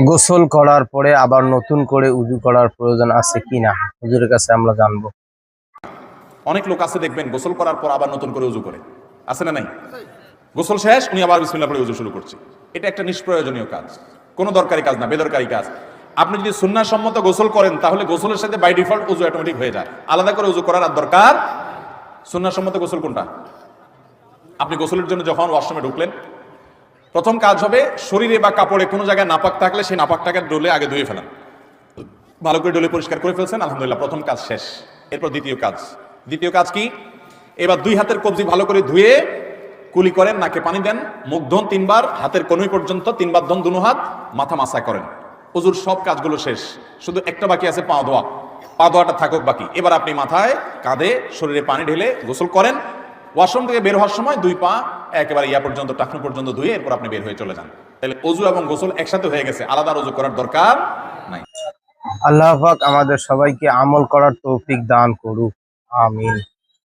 গোসল করার পরে আবার নতুন করে উযু করার প্রয়োজন আছে কিনা হুজুরের কাছে আমরা জানবো। অনেক লোক আছে দেখবেন গোসল করার পর আবার নতুন করে উযু করে, আছে না নাই? গোসল শেষ উনি আবার বিসমিল্লাহ পড়ে উযু শুরু করছে। এটা একটা নিষ্প্রয়োজনীয় কাজ, কোনো দরকারি কাজ না, বেদরকারি কাজ। আপনি যদি সুন্নাহ সম্মত গোসল করেন তাহলে গোসলের সাথে বাই ডিফল্ট উযু অটোমেটিক হয়ে যায়, আলাদা করে উযু করার আর দরকার। সুন্নাহ সম্মত গোসল কোনটা? আপনি গোসলের জন্য যখন ওয়াশরুমে ঢুকলেন, প্রথম কাজ হবে শরীরে বা কাপড়ে কোনো জায়গায় নাপাক থাকলে সেই নাপাকটাকে ডলে আগে ধুয়ে ফেলেন। ভালো করে ডলে পরিষ্কার করে ফেলছেন, আলহামদুলিল্লাহ, প্রথম কাজ শেষ। এরপর দ্বিতীয় কাজ কি? এবার দুই হাতের কবজি ভালো করে ধুয়ে কুলি করেন, নাকে পানি দেন, মুখ ধন 3 বার, হাতের কনুই পর্যন্ত 3 বার ধন, দুনো হাত, মাথা মাসা করেন। ওযুর সব কাজগুলো শেষ, শুধু একটা বাকি আছে, পা ধোয়া। পা ধোয়াটা থাকুক বাকি। এবার আপনি মাথায়, কাঁধে, শরীরে পানি ঢেলে গোসল করেন। ওয়াশরুম থেকে বের হওয়ার সময় 2 পা একেবারে ইয়া পর্যন্ত, টাকনু পর্যন্ত ধুয়ে এরপর আপনি বের হয়ে চলে যান। তাহলে ওযু এবং গোসল একসাথে হয়ে গেছে, আলাদা ওযু করার দরকার নাই। আল্লাহ পাক আমাদের সবাইকে আমল করার তৌফিক দান করুক, আমিন।